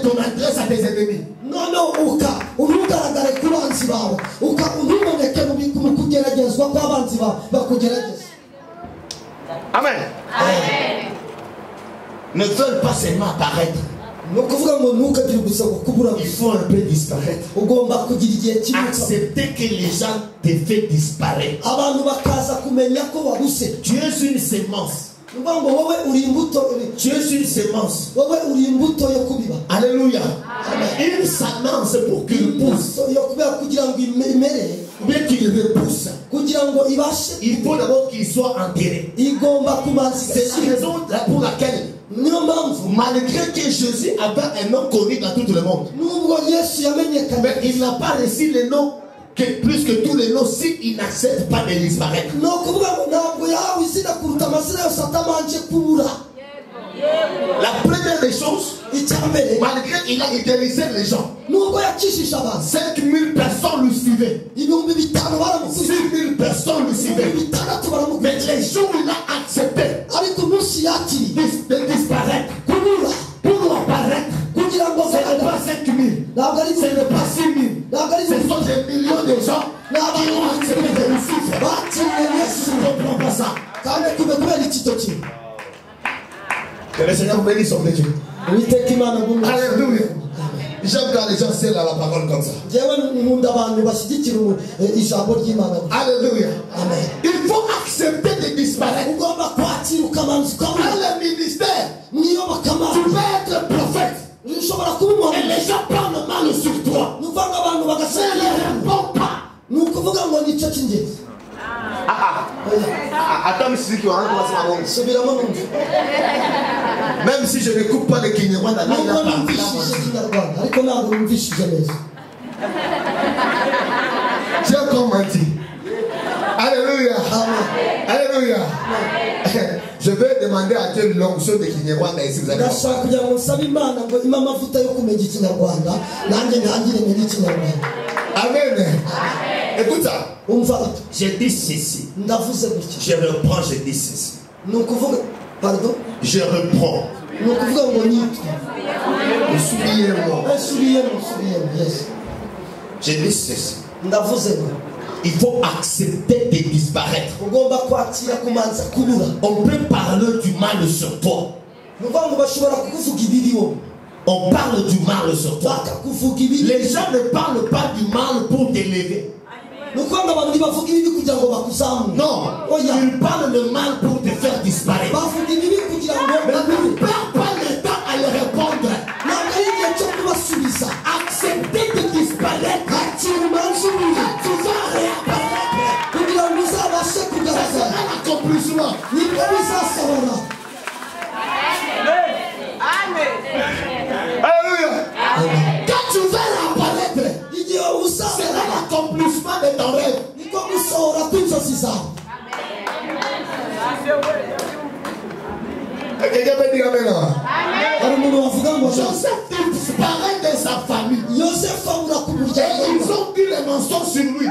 ton adresse à tes ennemis. Non, non, unugaragare ku banzi bawe unuboneke mu kugeragezwa kw'abanzi bawe bakugerageza. Amen. Amen. Ne veulent pas seulement apparaître. Il faut un peu disparaître. Accepter que les gens te font disparaître. Tu es une sémence. Tu es une sémence. Alléluia. Une sémence pour qu'il pousse. Ou bien qu'il repousse. Il faut d'abord qu'il soit enterré. C'est la raison pour laquelle, malgré que Jésus avait un nom connu dans tout le monde, mais il n'a pas reçu le nom que plus que tous les noms s'il n'accepte pas de disparaître. La première des choses, malgré qu'il a intéressé les gens, 5000 personnes le suivaient. 6000 personnes le suivaient. Mais les jours où il a accepté de disparaître pour apparaître, ce n'est pas 5000, ce n'est pas 6000, ce sont des millions de gens qui ont accepté de le suivre. Je ne comprends pas ça. Que le Seigneur bénisse son Dieu. Alléluia. J'aime quand les gens scellent à la parole comme ça. Alléluia. Amen. Il faut accepter de disparaître. Dans le ministère, tu vas être prophète. Et les gens parlent mal sur toi. Ne les réponds pas. Attends, même si je ne coupe pas le Kinyarwanda, là il a parti. Tu as commenté. Alléluia. Alléluia. Je vais demander à Dieu l'onction de Kinyarwanda ici. Vous allez Amen. Écoute ça. Je dis ceci. Je reprends, je dis ceci. Pardon? Je reprends. Je dis ceci. Il faut accepter de disparaître. On peut parler du mal sur toi. On parle du mal sur toi. Les gens ne parlent pas du mal pour t'élever. Non, ils parlent le mal pour te faire disparaître. Mais ne perds pas le temps à leur répondre. Accepter de disparaître. Tu vas réapparaître. Ça sera l'accomplissement. Alléluia. Quand tu vas réapparaître, ça sera l'accomplissement de ton rêve. Quelqu'un peut dire amen. Joseph disparaît de sa famille. Et ils ont dit les mensonges sur lui.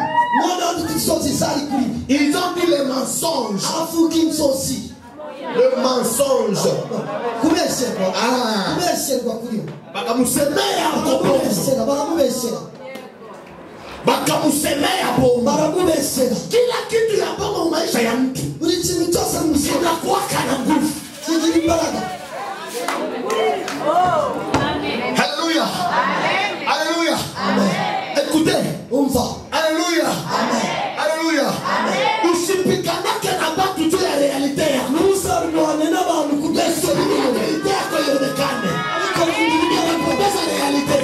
Ils ont dit les mensonges. Le mensonge. Bakamusemea bomba kila kitu ya bomba maisha ya mtu inakuwa kana nguvu. Alléluia. Alléluia. Écoutez. Alléluia. Alléluia. Usipiganake na batu tu ya realite ya realite yako ionekane. Kupoteza realite.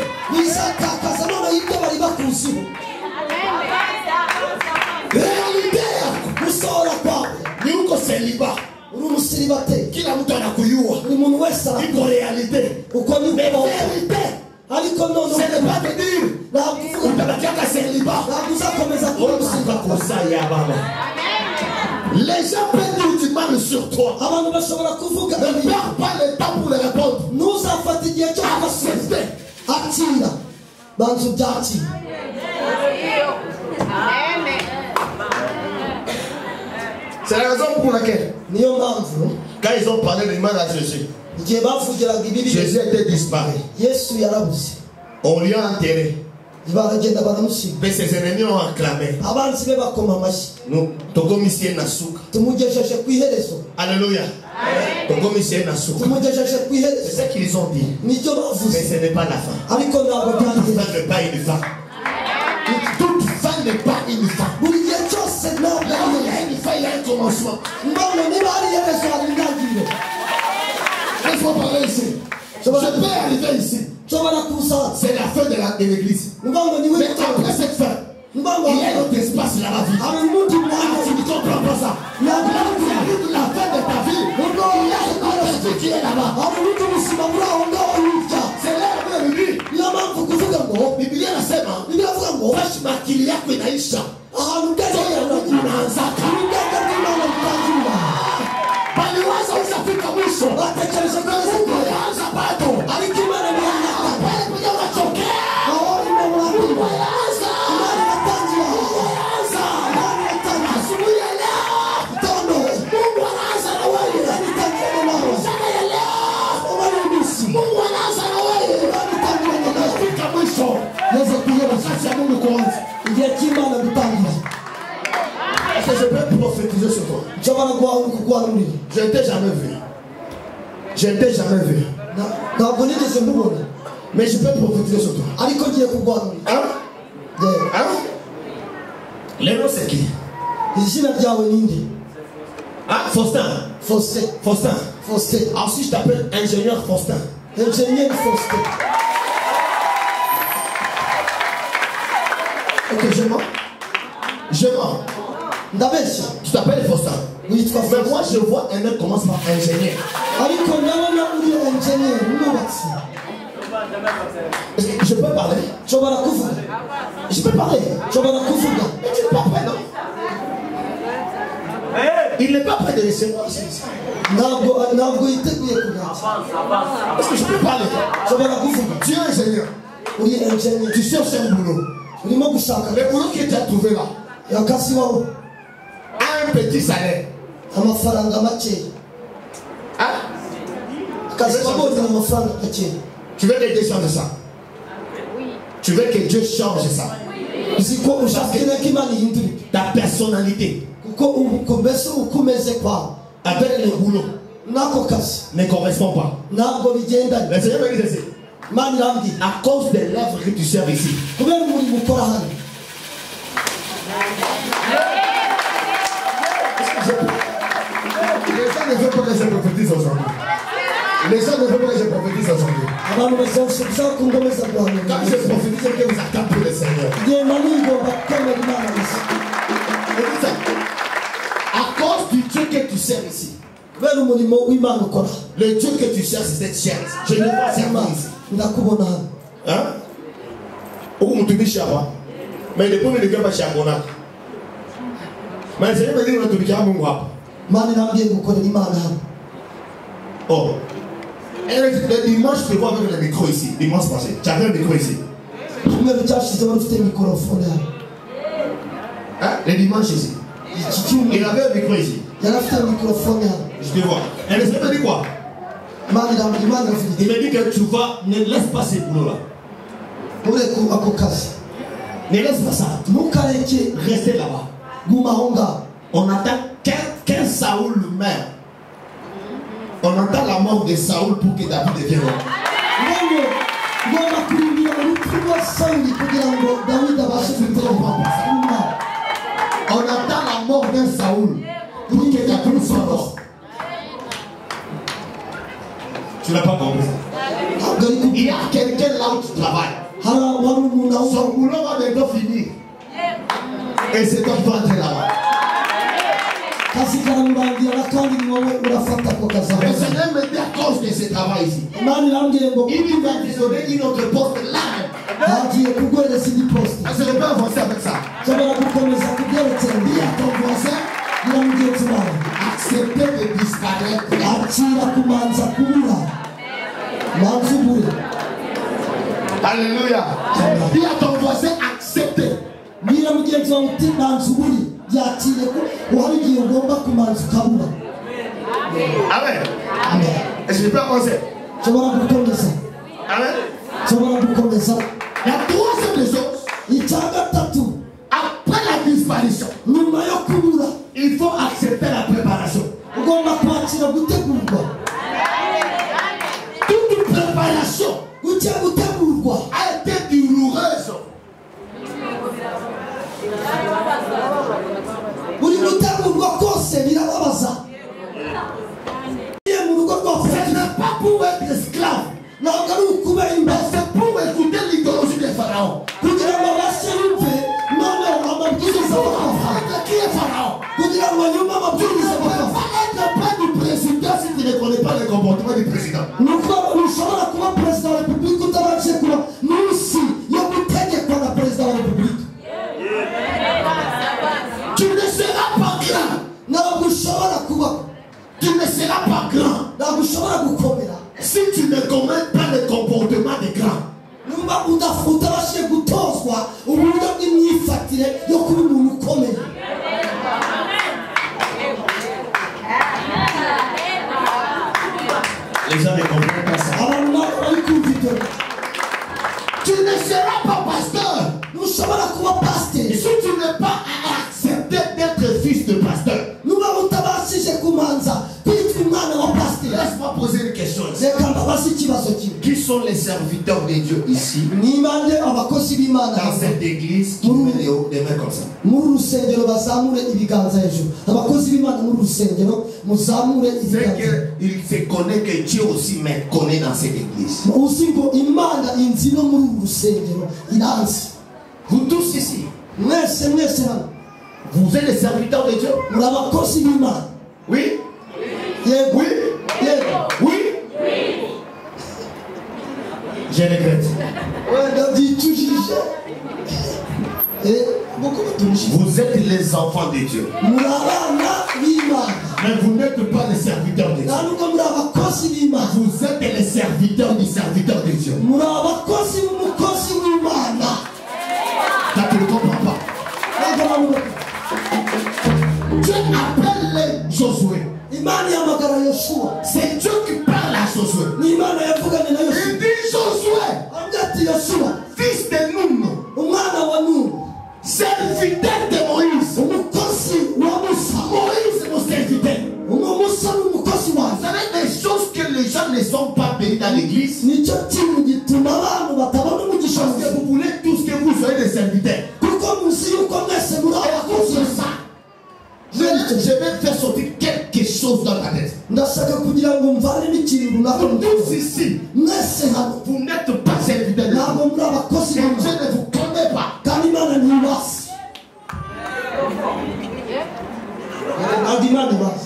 Realite yako kusora kwao ni uko celibat. Kila mtu anakujua. Iko realite. Uko ni realite. Ce n'est pas de dire utabakiaka celibat. Les gens peuvent dire du mal sur toi. Ne perds pas le temps pour les répondre. Nous avons fatigué. C'est la raison pour laquelle, quand ils ont parlé du mal à Jésus, Jésus était disparu. On lui a enterré. Mais ses ennemis ont acclamé. Nous, alléluia. C'est ce qu'ils ont dit. Mais ce n'est pas la fin. Toute fin n'est pas une fin. Toute fin n'est pas une fin. Là où il y a une fin, il y a un commencement. Laisse-moi parler ici. Je peux arriver ici. C'est la fin de l'église. Mais après cette fin, il y a un autre espace là-bas. Tu ne comprends pas ça. La fin de ta vie, il y a un autre espace qui est là-bas. C'est l'heure de lui. Biblia inasema makili yako inaisha. Baliwaza usafika mwisho. Unaanza bado. Est-ce que je peux prophétiser sur toi? Je ne t'ai jamais vu. Je ne t'ai jamais vu. Mais je peux prophétiser sur toi. Hein? Hein? Les noms c'est qui? Ah, Faustin. Faustin. Alors si je t'appelle ingénieur Faustin. Ok, je mens. Tu t'appelles Faustin. Oui, mais moi je vois un homme commence par ingénieur. Je peux parler. Je peux parler. Mais tu n'es pas prêt, non? Il n'est pas prêt de recevoir ici. Est-ce que je peux parler? Tu es ingénieur. Tu cherches un boulot. Le boulot que tu as trouvé là a un petit salaire. Hein? Tu veux que Dieu change ça? Tu veux que Dieu change ça? Ta personnalité avec le boulot ne correspond pas. Le Seigneur me dit ceci. À cause de l'œuvre que tu sers ici. Les gens ne veulent pas que je prophétise aujourd'hui. Quand je prophétise, c'est que vous attendez pour le Seigneur. À cause du Dieu que tu sers ici. Le Dieu que tu sers, c'est cette chair. Je ne vois servir ici. Hein? Mais le premier de Dieu va chez Amona. Mais le Seigneur me dit que tu vas mon guap. Oh. Et le dimanche, je te vois avec le micro ici. Dimanche passé. Tu avais un micro ici. Hein? Le dimanche ici. Il avait un micro ici. Je te vois. Et le Seigneur me dit quoi? Il me dit que tu vas, ne laisse pas ces boulots-là. Ne laisse pas ça. Restez là-bas. On attend qu'un Saoul meurt. On attend la mort de Saoul pour que David devienne roi. On attend la mort d'un Saoul pour que David soit roi. Tu n'as pas compris ça? Il y a quelqu'un là où tu travailles. Son boulot va bientôt finir. Et c'est toi qui vas entrer là-bas. Le Seigneur me dit à cause de ce travail ici. Il va te donner une autre poste là. Est-ce que je peux avancer avec ça? Dis à ton voisin, acceptez de disparaître. Alléluia. Dis à ton voisin, acceptez. Amen. Est-ce Est-ce que je peux avancer? nshobora gukomeza Amen. nshobora gukomeza La troisième des choses, icya gatatu après la disparition, nyuma yo kubura il faut accepter la préparation. ugomba kwakira gutegurwa Toute préparation gutegurwa a été douloureuse. buri gutegurwa kose birababaza iyo mu rugo rwa Ce n'est pas pour être esclave, ntabwo ari ukuba mais imbere c'est pour écouter l'idéologie des pharaons. kugira ngo abashe yumve noneho amabwiriza bakafa Qui est pharaon? kugira ngo yumve amabwiriza Tu ne peux bakafa pas être près du président si tu ne connais pas le comportement du président. ni ukuvuga ngo ntushobora kuba perezida wa repubulika utabashije kuba munsi yo gutegekwa na perezida wa repubulika Tu ne seras pas grand. ntabwo ushobora kuba Tu ne seras pas grand ntabwo ushobora gukomera si tu ne connais pas le comportement des grands. niba utabashije gutozwa uburyo bw'imyifatire yo kuba umuntu ukomeye Les gens ne comprennent pas ça. abantu ntabwo bari kumva ibyo Tu ne seras pas pasteur ntushobora kuba pasiteri si tu n'es pas accepté d'être fils de pasteur. niba utabashije kumanza kwitwa umwana wa pasiteri Laisse-moi poser une question. reka mbabaze ikibazo kimwe Qui sont les serviteurs de Dieu ici, nibande abakozi b'imana dans cette église, qui met les mains comme ça? muri rusengero bazamure ibiganza hejuru abakozi b'imana muri rusengero muzamure C'est ibiganza qu'il se connaît que Dieu aussi me connaît dans cette église. uzi ngo imana inzi no muri uru rusengero iranzi Vous tous ici, mwese hano vous êtes les serviteurs de Dieu? muri abakozi b'imana Oui? yego Oui? yego Oui? Je regrette. wenda byicujije kuko baturishije Vous êtes les enfants de Dieu. muri abana b'imana Mais vous n'êtes pas les serviteurs de Dieu. nta nubwo muri abakozi b'imana Vous êtes les serviteurs du serviteur de Dieu. muri abakozi b'umukozi w'imana Ça tu ne comprends pas. ntabwo abantu Dieu appelle Josué. imana ihamagara yoshuwa C'est Dieu qui parle à Josué. ni imana yavuganye na Il yoshuwa dit Josué, avuga ati yoshuwa fils de Nun, umwana wa nuni serviteur de Moïse. umukozi wa musa Moïse, mon serviteur. umusa n'umukozi Vous wawe savez des choses que les gens ne sont pas bénis dans l'église. nicyo kintu gituma abantu batabona umugisha Parce que vous voulez tous que vous soyez des serviteurs. kuko muzi yuko mwese muri Et à cause abakozi de ça, je vais faire sortir quelque chose dans ta tête. ndashaka kugira ngo mvanemo ikintu runaka Vous tous ici, mwese hano vous n'êtes pas serviteurs de Dieu. ntabwo muri abakozi Et Dieu b'imana ne vous connaît pas. kandi imana ntibazi ntabwo imana ibazi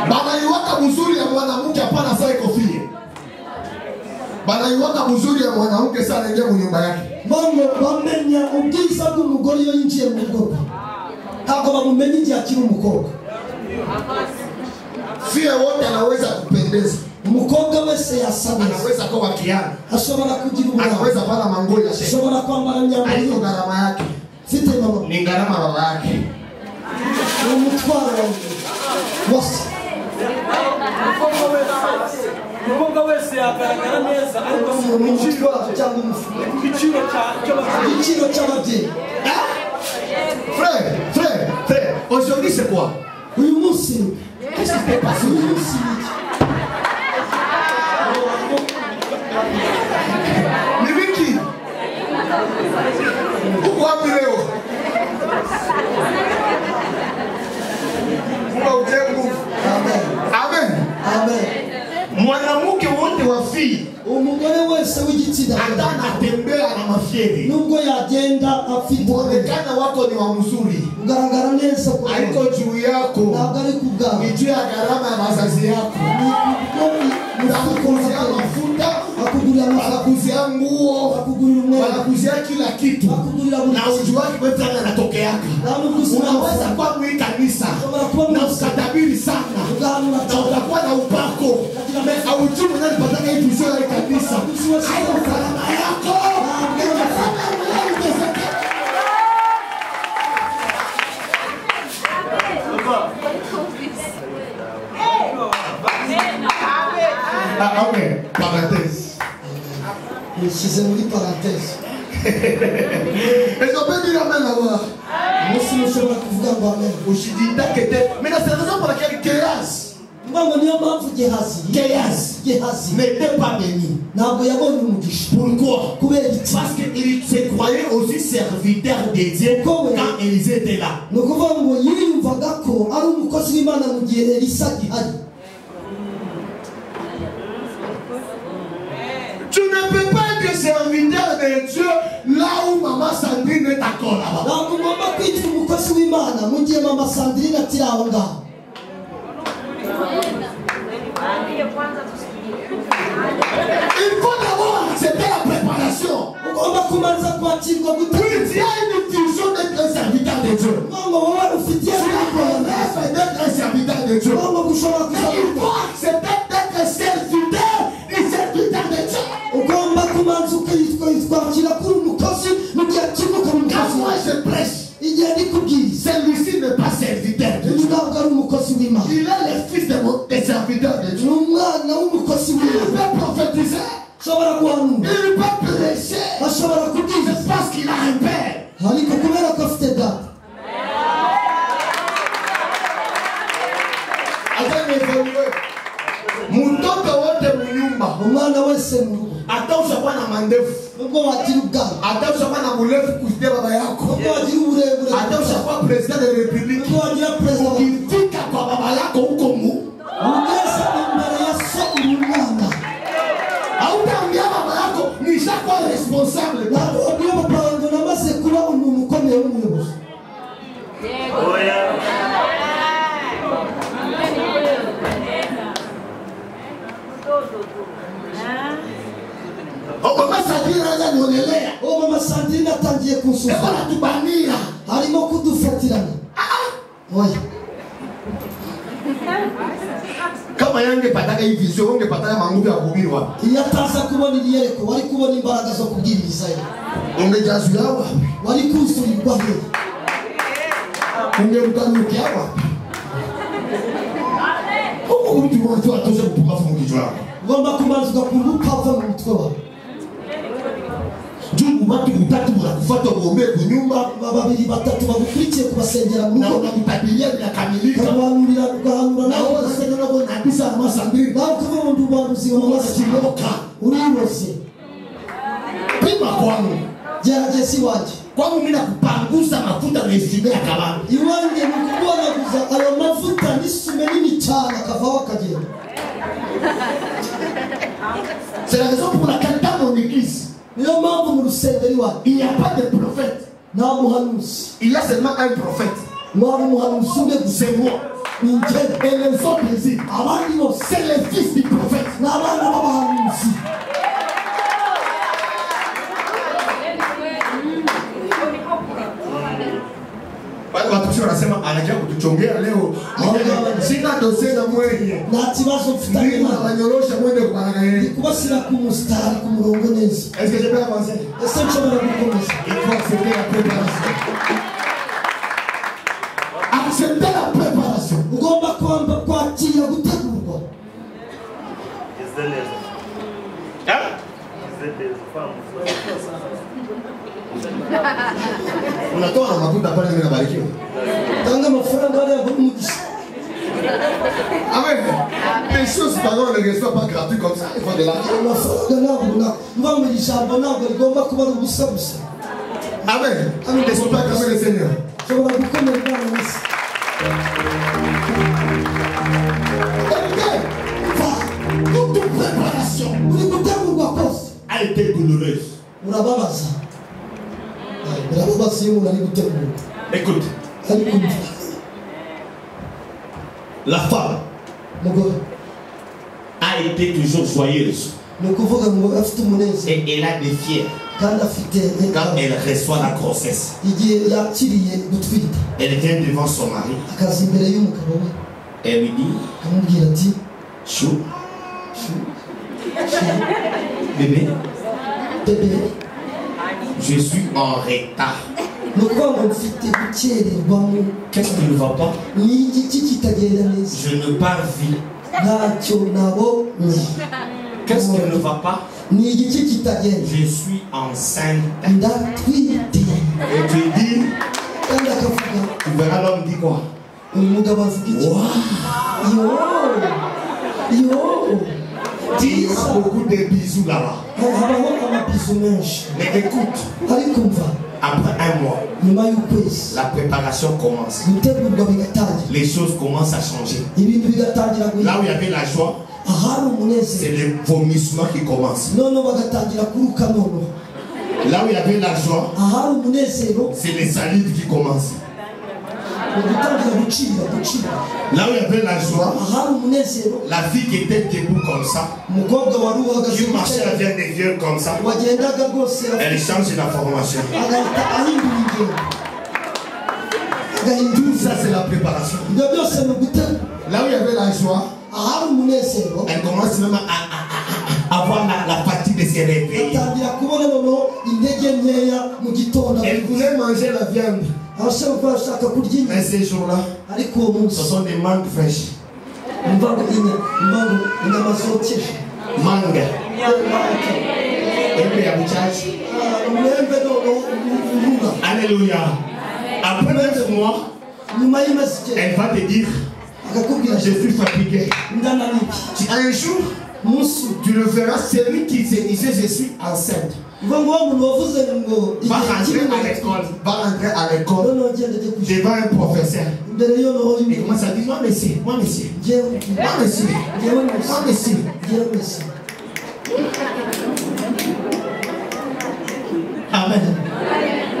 Banaiwaka mzuri ya mwanamke hapana saa iko fie. Banaiwaka mzuri ya mwanamke saa anaingia mu nyumba yake. bamwe bamenya ubwiza bw'umugore iyo yinjiye mu rugo rwe ntabwo bamumenya igihe akiri umukobwa Fie wote anaweza kupendeza. umukobwa wese yasa neza Anaweza kuwa kiana. ashobora kugira uburanga Anaweza vala manguo ya shehe. ashobora kwambara imyambaro Haiko ye gharama yake. mfite mama Ni gharama baba yake. ni umutwaro wawe wose umukobwa wese yagaragara neza ariko ni umutwaro cyangwa umufuka igiciro cy'ababyeyi Frère, aujourd'hui c'est quoi? uyu munsi Qu'est-ce qui s'est passé? uyu munsi ni iki? Ni wiki. Uko wapi leo? Mungu autie nguvu. amen Amen. amen Mwanamke wote wa fii umugore wese w'igitsina hata anatembea na mafieri. nubwo yagenda afite Muonekana wako ni wa mzuri. ugaragara neza ku Haiko juu yako. ntabwo ari ku bwawe Ni juu ya gharama ya wazazi yako. Wanakuzia mafuta, akugurira amafaranga wanakuzia nguo, akugurira umwenda wanakuzia kila kitu. akugurira buri Na ujuaji kwa sana anatokeaka. nta n'ubwo usina Unaweza kuwa mwii kanisa na ukatabiri sana ugahanura na utakuwa na upako na aujui unalipataka hii tusio ya kanisa. Hayo gharama yako. Ah, ok. Parenthèse. nishyize muri parenthèse. Est-ce qu'on peut dire amen là-bas? Umunsi mushobora kuvuga ngo amen. Ushidita kete. Mais c'est la raison pour laquelle Géhaz. Ngo niyo mpamvu Gehazi N'était pas béni. ntabwo yabonye umugisha. Pourquoi? Kubera iki? Parce qu'il se croyait aussi serviteur de Dieu quand Élisée était là. ni ukuvuga ngo yiyumvaga ko ari umukozi w'Imana mu gihe Elisa gihari. Tu ne peux pas être serviteur de Dieu là où maman Sandrine est encore là-bas. ntabwo ugomba kwitwa umukozi w'Imana mu gihe mama Sandrine akiri aho ngaho. Il faut d'abord accepter la préparation. ugomba kubanza kwakirwa Oui, tu as une vision d'être un serviteur de Dieu. ngo wowe ufitiye Tu as le rêve d'être un serviteur de Dieu. ugomba gushobora Mais il faut accepter d'être serviteur et serviteur de Dieu. ugomba kubanza kwakira kuri umukozi mu gihe kimwe ukaba Quand umukozi. moi je prêche, igihe ndi kubwiriza celui-ci n'est pas serviteur de uyu Dieu. ntabwo ari umukozi w'Imana, Il est le fils des serviteurs de ni Dieu. umwana w'umukozi Il w'Imana. peut prophétiser. ashobora guhanura, Il peut prêcher. ashobora kubwiriza, C'est parce qu'il a un père. ariko kubera ko afite data. Mutoto wote munyumba. umwana wese mu rugo Hata ushakuwa na mandevu. nubwo wagira ubwana, Hata ushakuwa na murefu kuzidia baba yako. nubwo wagira uburebure, Hata ushakuwa president de republique. nubwo wagira perezida, Ukifika kwa baba yako huko ugeze imbere ya so uri umwana. hautaambia baba yako nishakuwa responsable. ntabwo wabwira papa wawe ngo namaze kuba umuntu ukomeye w'umuyobozi. Mama Sandrine anaanza nionelea. uwo mama Sandrine atangiye Eko kunsuzuma, natubania. harimo kudufatirana. oya, Kama yangepataka hii vision, ungepataka manguvu ya kuhubiri wapi? iyo ataza kubona iri yereko wari kubona imbaraga zo kubwiriza ye, Ungejazuia wapi? wari kuzurirwa he. Ungemtanukia wapi? Huko mtu mmoja atoshe kupumbafu mkichwa wako. ugomba kubanza ugakura upapfa mu mutwe wawe. Juu watu utatu wanakufuata uombee kunyumba babiri batatu bagukurikiye kubasengera mu na rugo, unakutabilia vinakamilika. ukabahanurira ugahanura Na nawe, wewe sasa ndio unaona kabisa Mama Sandrine. nawe ukavuga ngo ubuhanuzi wa mama Sandrine uriroze. Pima kwangu. gerageza iwanjye, Kwangu mimi nakupangusa mafuta na isimea kabana. iwanjye ni ukuguhanaguza ayo mavuta n'isume nini cyane akavaho akagenda. C'est la raison pour laquelle dans mon église, niyo mpamvu mu rusengero iwanjye il n'y a pas de prophète. nta muhanuzi, Il y a seulement un prophète. waba umuhanuzi umwe gusa, C'est moi. ni njyewe. Et les autres ici, abandi bose c'est les fils du prophète. ni abana b'abahanuzi. Watu wanasema anajua kutuchongea leo. Sina dossier na mwenye. nta kibazo mfitanye Ndio nawe, wanyorosha mwende kwa ndi yeye. kubashyira ku musitari ku murongo neza. Est-ce que je peux avancer? ese nshobora gukomeza? Il faut accepter la préparation. Accepter la préparation. ugomba kwakira gutegurwa. Hein? Unatoa na mafuta pale mimi nabarikiwa. tanga amafaranga hariya ngo umugisha. Amen. Les choses pardon ne reçoivent pas gratuit comme ça. Il faut de l'argent. amafaranga ntabwo mva mu ijambo ntabwo rigomba kuba ari ubusa gusa. Amen. Amen. Ne sont pas comme le Seigneur. ushobora gukomera Imana wese. Toute préparation uri gutegurwa kose a été douloureuse. urababaza. birababaza iyo umuntu ari gutegurwa. Écoute, ariko la femme umugore a été toujours joyeuse ni ukuvuga ngo afite umunezero et elle a des fiers kandi afite quand elle reçoit la grossesse. igihe yakiriye gutwita, Elle vient devant son mari akaza imbere y'umugabo we et lui dit akamubwira ati chou, bébé, bebe, je suis en retard. ni ukuvuga ngo mfite gukererwamo. Qu'est-ce qui ne va pas? ni igiki kitagenda neza. Je ne pars Qu'est-ce qui ne va pas? Je suis enceinte. Et tu dis, tu verras l'homme dit quoi? Wow. Il y aura beaucoup de bisous là-bas. Mais écoute, après un mois, la préparation commence. Les choses commencent à changer. Là où il y avait la joie, c'est le vomissement qui commence. Là où il y avait la joie, c'est les salives qui commencent. Là où il y avait la joie, la fille qui était debout comme ça, qui marchait avec des vieux comme ça, elle change la formation. Tout ça c'est la préparation. Là où il y avait la joie, elle commence même à avoir la fatigue de se réveiller. Elle voulait manger la viande. Mais ces jours-là, ce sont des mangues fraîches. Mangue. Alléluia. Après 9 mois, elle va te dire, je suis fatigué. Un jour, tu le verras, celui qui dit je suis enceinte. Va rentrer à l'école devant un professeur. Il commence à dire, moi monsieur, moi monsieur, moi monsieur, moi monsieur. Amen.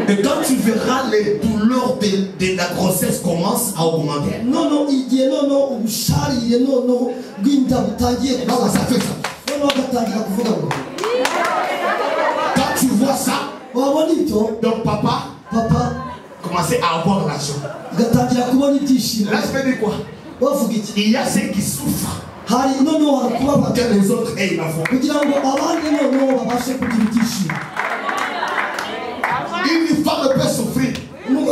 Et quand tu verras les douleurs de la grossesse commencent à augmenter. Non, ça fait ça. Quand tu vois ça, donc papa commençait à avoir l'argent. Là je peux dire quoi? Il y a ceux qui souffrent pour que les autres aient la foi. Une femme peut souffrir pour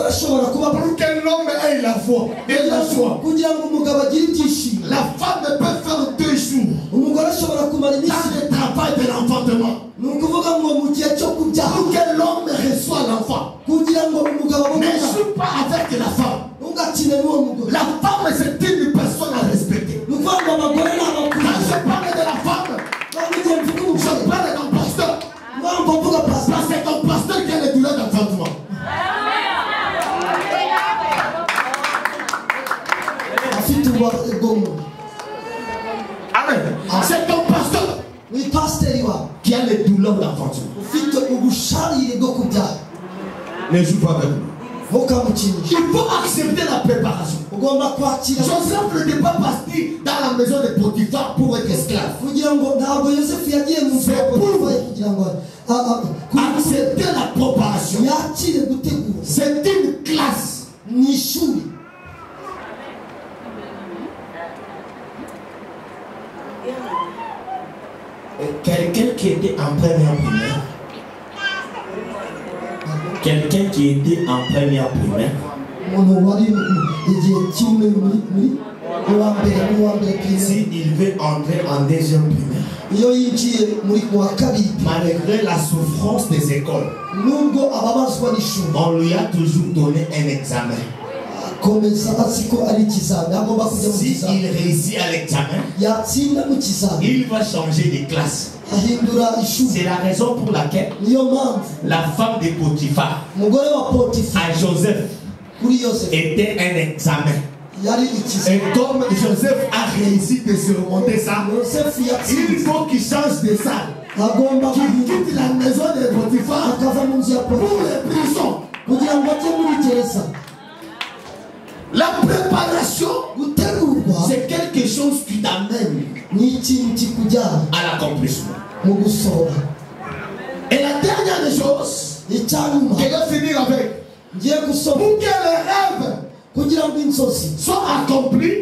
que l'homme ait la foi et la joie. La femme peut faire 2 jours dans le travail de l'enfantement pour que l'homme reçoive l'enfant. Ne joue pas avec la femme. La femme c'est une personne à respecter. Quand je parle de la femme, je parle d'un pasteur. Parce que ton pasteur qui a les douleurs d'enfantement. Amen. C'est ton pasteur qui a les douleurs d'enfantement. Ne joue pas avec lui. Il faut accepter la préparation. Joseph ne n'est pas parti dans la maison de Potiphar pour être esclave. C'est pour accepter la préparation. C'est une classe. Quelqu'un qui était en première primaire. Quelqu'un qui était en première primaire. S'il veut entrer en deuxième primaire, malgré la souffrance des écoles, on lui a toujours donné un examen. S'il réussit à l'examen, il va changer de classe. C'est la raison pour laquelle la femme de Potiphar à Joseph était un examen. Et comme Joseph a réussi de surmonter ça, il faut qu'il change de salle. Qu'il quitte la maison de Potiphar pour les prisons. La préparation, c'est quelque chose qui t'amène à l'accomplissement. Et la dernière des choses, je vais finir avec, pour que les rêves soient accomplis,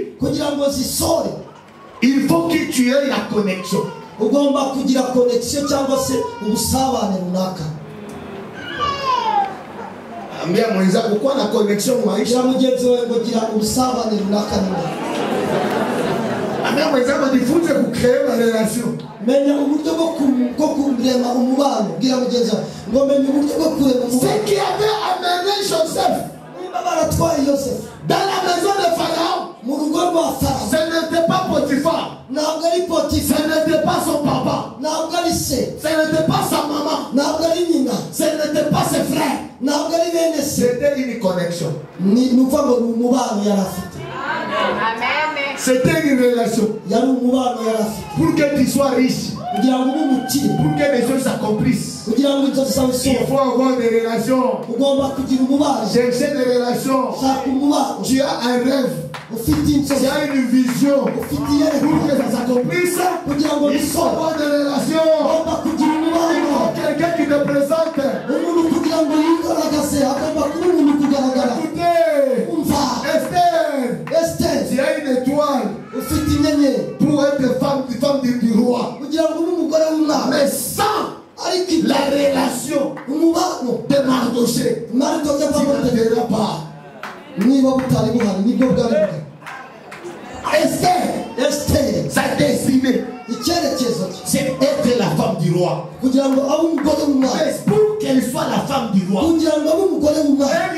il faut que tu aies la connexion. Ambia mwenzako kuwa na connection maisha. Amen. Maintenant, par exemple, il faut créer la relation. menya uburyo bwo kurema umubano bwira mugenzi wawe ngo menya uburyo bwo kurema umubano. Ce qui avait amené Joseph dans la maison de Pharaon, ce n'était pas Potiphar, ce n'était pas son papa, ce n'était pas sa maman, ce n'était pas ses frères. C'était une connexion. C'était une relation. Pour que tu sois riche, pour que les choses s'accomplissent, il faut avoir des relations. Chercher des relations. Tu as un rêve, tu as une vision. Pour que ça s'accomplisse, il faut avoir des relations. Quelqu'un qui te présente. Écoutez, Esther, tu as une étoile pour être femme du roi. Mais sans la relation de Mardoché, tu ne verras pas. Esther, sa destinée, c'est être la femme du roi. Mais pour qu'elle soit la femme du roi,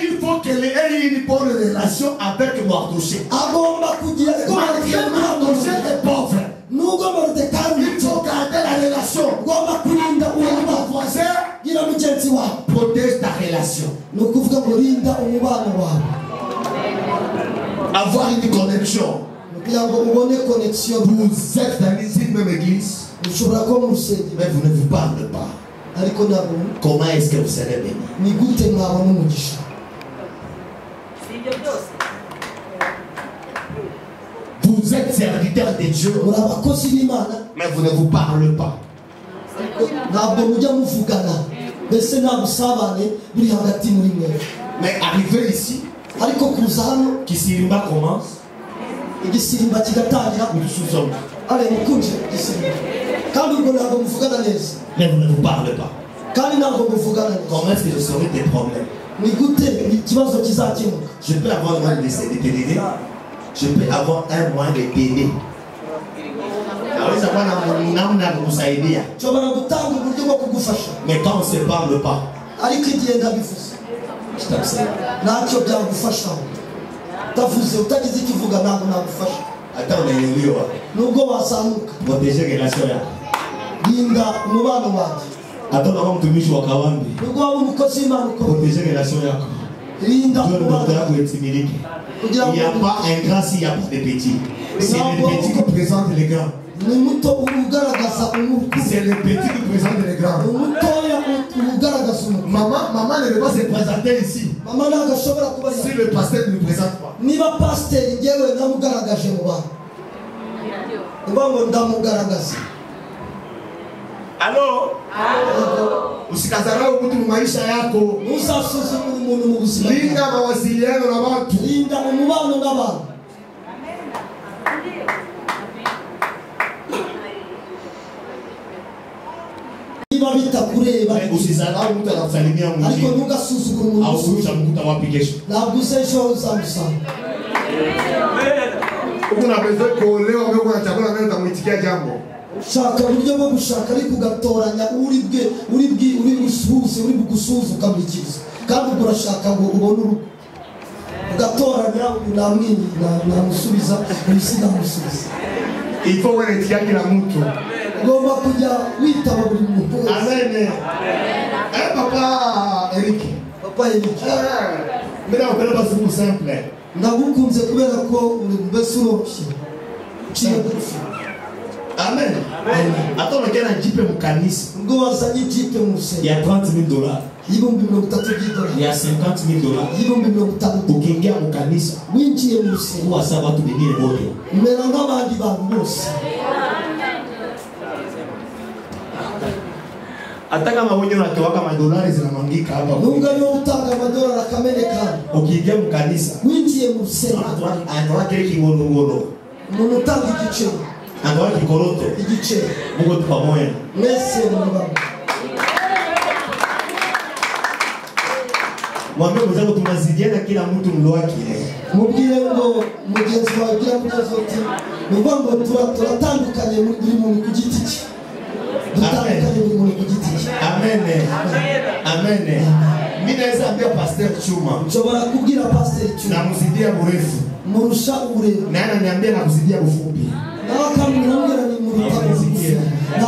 il faut qu'elle ait une bonne relation avec Mardoché. Malgré Mardoché est pauvre, il faut garder la relation. Ton voisin protège ta relation. Avoir une connexion. Vous êtes dans une même église, mais vous ne vous parlez pas. Comment est-ce que vous serez béni? Vous êtes serviteur de Dieu, mais vous ne vous parlez pas. Mais arrivé ici, Kisirimba commence. Nous sommes. Mais vous ne vous parlez pas. Comment est-ce que je saurai tes problèmes? Je peux avoir un moyen de t'aider. Je peux avoir un moyen de t'aider. Mais quand on ne se parle pas, je t'observe. Attends, protéger les relations. Attends, on te met sur Kawambi. Protéger les relations. Il n'y a pas un grand s'il n'y a pas de petit. C'est les petits qui présentent les grands. C'est les petits qui présentent les grands. Maman ne veut pas se présenter ici. Si le pasteur ne nous présente pas. Allô? Usikazarau mtu maisha yako. Linda mawasiliano na watu. Usizarau mtu anakusalimia mwingine. Au kurusha mkuta wapi kesho. Kuna bezo kuolewa wewe na chakula nani utamwitikia jambo. Shaka buryo bwo gushaka ari kugatoranya uri gusuhuza ukamwikiza kandi urashaka ngo ubone urugo ugatoranya unamwini namusubiza ubisiga musubiza. Il faut wetikia kila mtu. Ngomba kujya witaba buri muntu. Amen. Papa Eric. Mira ukora basi simple. Nagukunze kubera ko uri mbese uroroshye. Ciye bugufi. Amen. Attends, on a un jeep au canis. Il y a $30,000. Il y a $50,000. Au Kenya au canis. Où à ça va tout venir le voter. Hata kama wewe unatoa kama dolari zinamwangika hapa. Ukiingia mkanisa. Anaona kile kingoro. Anaona kikoroto. Mungu tu pamoja. Mwambie mwenzako tunazidiana kila mtu mlo wake. mubwire ngo mugenzi wawe bwira mugenzi uti nuvuga ngo turatandukanye buri muntu ku giti cye dutandukanye buri muntu ku giti cye. Amen. Amen. Mimi naweza ambia Pastor Chuma, nshobora kubwira Pastor Chuma namuzidia burefu murusha uburefu, na ananiambia nakuzidia bufupi. nawe akamwambia ni muruta bufupi. Na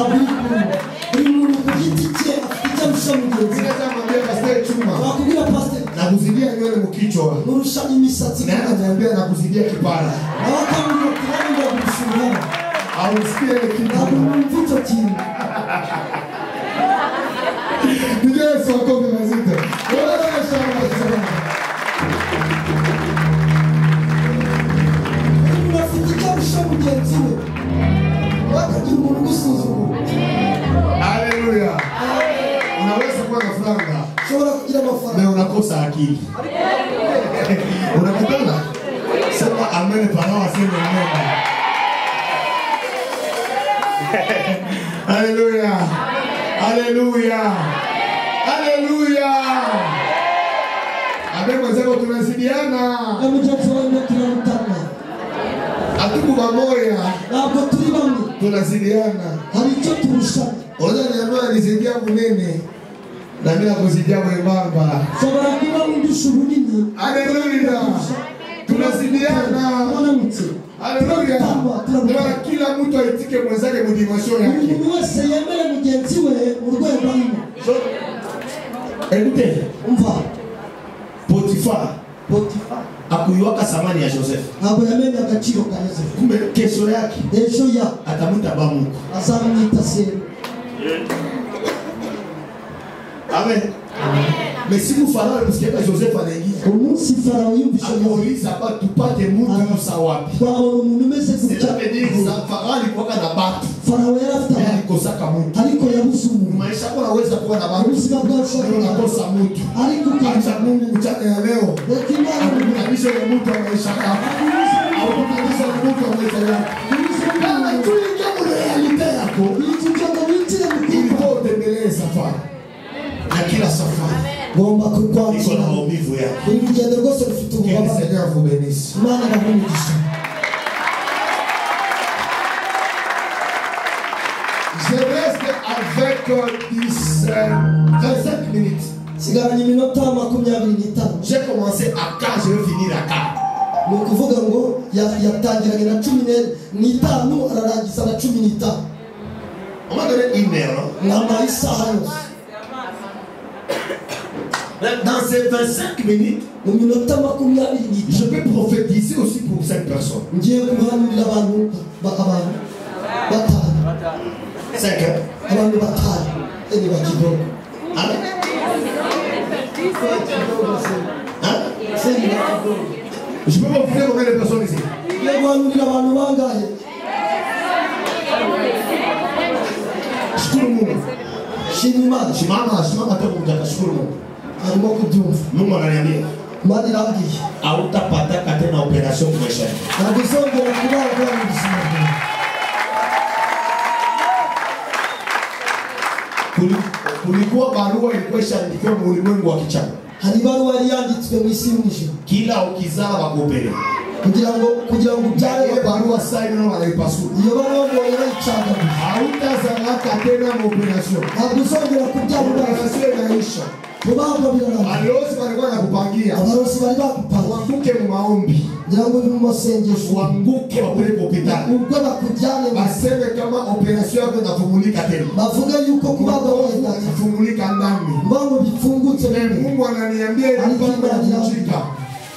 buri muntu ku giti cye afite icyo arusha mugenzi. Naweza mwambia Pastor Chuma, wakubwira Pastor nakuzidia nywele mkichwa, murusha imisatsi, na ananiambia nakuzidia kipara. nawe akamwambia kiranga gushura Au sikia kitu. mvito kintu. Yesu akombe mazito. Unafite icyo arusha mugenzi we, wakagira umuntu ugusuzugura. Haleluya. Unaweza kuwa na franga, ushobora kugira amafaranga na unakosa akili. Unakutana? Sema amen para waseme amen. Haleluya. Haleluya. Haleluya. Amen mwenzangu tunazidiana. na mugenzi wawe tunamutana, Hatuko pamoja. ntabwo turi bamwe, Tunazidiana. hari icyo turusha. Oza niambia nizidia munene. Na mimi nakuzidia mwembamba. ushobora kuba undusha ubunini. Haleluya. Tunazidiana. Mwanamutse Haleluya. Ndio kila mtu aitike mwenzake mu dimension yake. umuntu wese yemere mugenzi we mu rwego arimo. Écoutez, umva, Potiphar Potifa akuyuaka samani ya Joseph. ntabwo yamenye agaciro ka Yosefu. Kumbe kesho yake ejo ya atamuta bamuko. azamwita se. Amen. Mais si vous Farao alisikia Joseph anaingia, umunsi Farao yumvise akauliza hapa tupate mtu sawapi. twabona umuntu umeze C'est gutya. ça veut dire que Farao alikuwa na batu. Farao yari afite Yeye abantu alikosaka mtu. ariko yabuze umuntu. Maisha yako unaweza kuwa na batu. ubuzima bwacu Leo unakosa mtu. ariko Acha Mungu mchana ya leo. reka Imana Akukutanisha na mtu wa maisha yako. Akukutanisha na mtu wa maisha yako. Kama tuingia mu realite yako, kugira witire mu ili kuba utembelee safari. Na kila safari ngomba iko na kurwanya maumivu yake. uru rugendo rwose rufite Que le ububabare. Seigneur vous bénisse. Imana irahumugisha. Je reste avec 25 minutes. sigaranye iminota 25. J'ai commencé à quand, je vais finir à quand. ni ukuvuga ngo yatangiranye na 15 ararangiza na 15. On m'a donné une heure. namaye isaha yose. Dans ces 25 minutes, mu minota 25 je peux prophétiser aussi pour 5 personnes. ngiye guhanurira abantu batanu 5 heures. abantu batanu ni bakidogo. Amen. Hein? Je peux prophétiser combien de personnes ici? ngiye guhanurira abantu bangahe? Shukuru Mungu. shima Imana. Shimama tu kumshukuru Mungu. arimo kubyumva. Mungu ananiambia Imana irambwiye hautapata tena operation kwa maisha yako. ntabwo uzongera kubagwa mu buzima bwawe. Kulikuwa barua ilikuwa ishaandikiwa mu ulimwengu wa kichana. hari ibaruwa yari yanditswe mu isi y'umwijima Kila ukizaa bakupele. kugira ngo ubyare. Ile barua sasa hivi ndio wanaipasua. iyo baruwa ngo yarayicagaguye. Hautazalaka tena mu operation. ntabwo uzongera kubyara ubwawe. Operation inaisha. kubagwa birarangiye. Alosi walikuwa nakupangia. abarozi bari bakupanga Uanguke mu maombi. ngira ngo ni mu masengesho Uanguke wapeleke hospitali. ubwo bakujyane Baseme kama operation yako inafumulika tena. bavuga yuko kubagwa wenda Inafumulika ndani. mbango bipfungutse Mungu ananiambia ile kwamba inavunjika.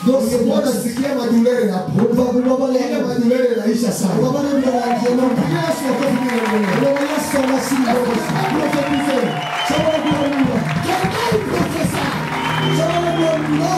byose Ulikuwa unasikia madulere hapo. umvaga ubabare Ile madulere inaisha sana. ubabare birarangiye none Yesu akafikia mbele. uwo Yesu amasiri yose Profetize. shobora guhanura Kama profesa. shobora guhanura